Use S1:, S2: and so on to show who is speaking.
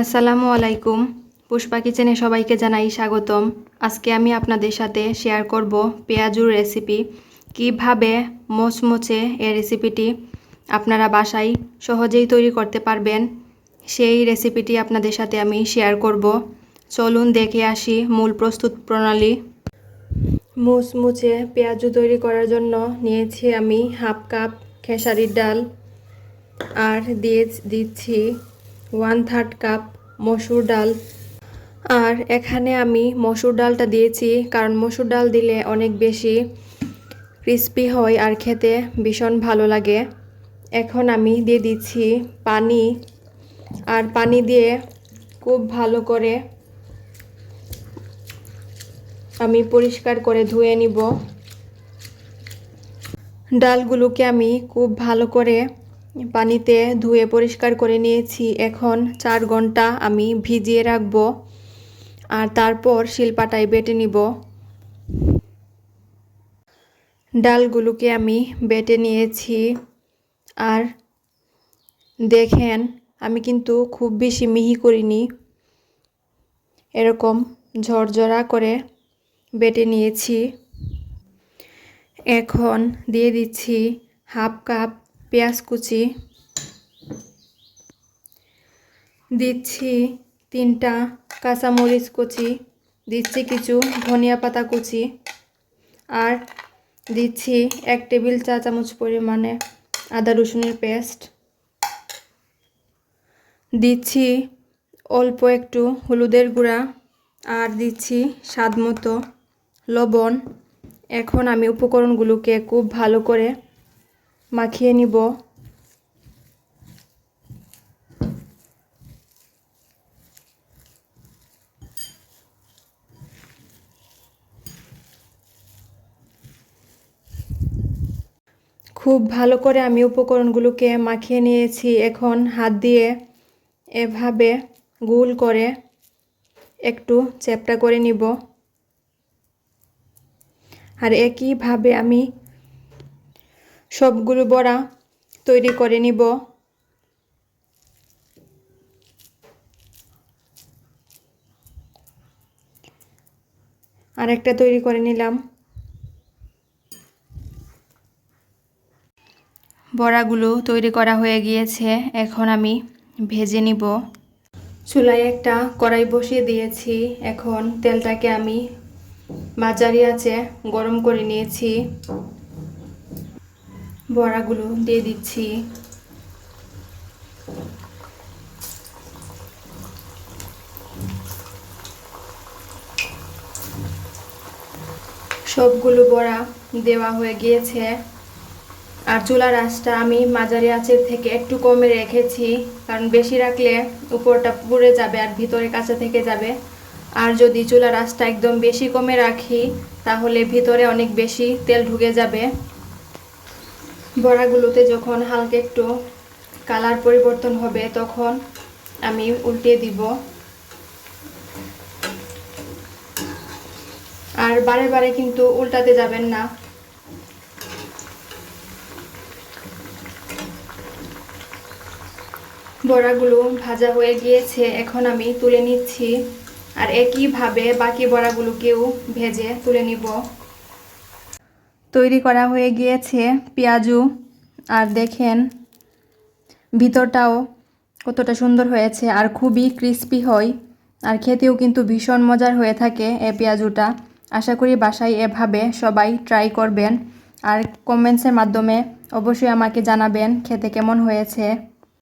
S1: আসসালামু আলাইকুম। পুষ্পা কিচেনে সবাইকে জানাই স্বাগতম। আজকে আমি আপনাদের সাথে শেয়ার করব পেঁয়াজুর রেসিপি। কিভাবে মোচমোচে এই রেসিপিটি আপনারা বাসায় সহজেই তৈরি করতে পারবেন, সেই রেসিপিটি আপনাদের সাথে আমি শেয়ার করব। চলুন দেখে আসি মূল প্রস্তুত প্রণালী। মুচমুচে পেঁয়াজু তৈরি করার জন্য নিয়েছি আমি হাফ কাপ খেসারির ডাল, আর দিচ্ছি 1/3 কাপ মসুর ডাল। আর এখানে আমি মসুর ডালটা দিয়েছি কারণ মসুর ডাল দিলে অনেক বেশি ক্রিস্পি হয় আর খেতে ভীষণ ভালো লাগে। এখন আমি দিয়ে দিচ্ছি পানি, আর পানি দিয়ে খুব ভালো করে আমি পরিষ্কার করে ধুয়ে নিব। ডালগুলোকে আমি খুব ভালো করে পানিতে ধুয়ে পরিষ্কার করে নিয়েছি। এখন 4 ঘন্টা আমি ভিজিয়ে রাখব, আর তারপর শিলপাটায় বেটে নিব। ডালগুলোকে আমি বেটে নিয়েছি, আর দেখেন আমি কিন্তু খুব বেশি মিহি করিনি, এরকম ঝরঝরা করে বেটে নিয়েছি। এখন দিয়ে দিচ্ছি হাফ কাপ পেঁয়াজ কুচি, দিচ্ছি 3টা কাঁচামরিচ কুচি, দিচ্ছি কিছু ধনিয়া পাতা কুচি, আর দিচ্ছি 1 টেবিল চা চামচ পরিমাণে আদা রসুনের পেস্ট, দিচ্ছি অল্প একটু হলুদের গুঁড়া, আর দিচ্ছি স্বাদ মতো লবণ। এখন আমি উপকরণগুলোকে খুব ভালো করে মাখিয়ে নিব। খুব ভালো করে আমি উপকরণগুলোকে মাখিয়ে নিয়েছি। এখন হাত দিয়ে এভাবে গোল করে একটু চ্যাপ্টা করে নিব, আর একইভাবে আমি সবগুলো বড়া তৈরি করে নিব। আরেকটা তৈরি করে নিলাম। বড়াগুলো তৈরি করা হয়ে গিয়েছে, এখন আমি ভেজে নিব। চুলায় একটা কড়াই বসিয়ে দিয়েছি। এখন তেলটাকে আমি মাঝারি আঁচে গরম করে নিয়েছি। বড়াগুলো দিয়ে দিচ্ছি। সবগুলো বড়া দেওয়া হয়ে গিয়েছে, আর চুলার আঁচটা আমি মাঝারি আঁচের থেকে একটু কমে রেখেছি, কারণ বেশি রাখলে উপরটা পুড়ে যাবে আর ভিতরে কাঁচা থেকে যাবে। আর যদি চুলার আঁচটা একদম বেশি কমে রাখি তাহলে ভিতরে অনেক বেশি তেল ঢুকে যাবে। বড়াগুলোতে যখন হালকা একটু কালার পরিবর্তন হবে তখন আমি উল্টিয়ে দিব। আর বারে বারে কিন্তু উল্টাতে যাবেন না। বড়াগুলো ভাজা হয়ে গিয়েছে, এখন আমি তুলে নিচ্ছি, আর একইভাবে বাকি বড়াগুলোকেও ভেজে তুলে নিব। তৈরি করা হয়ে গিয়েছে পেঁয়াজু, আর দেখেন ভিতরটাও কতটা সুন্দর হয়েছে আর খুবই ক্রিস্পি হয়, আর খেতেও কিন্তু ভীষণ মজার হয়ে থাকে এই পেঁয়াজুটা। আশা করি বাসায় এভাবে সবাই ট্রাই করবেন, আর কমেন্টসের মাধ্যমে অবশ্যই আমাকে জানাবেন খেতে কেমন হয়েছে।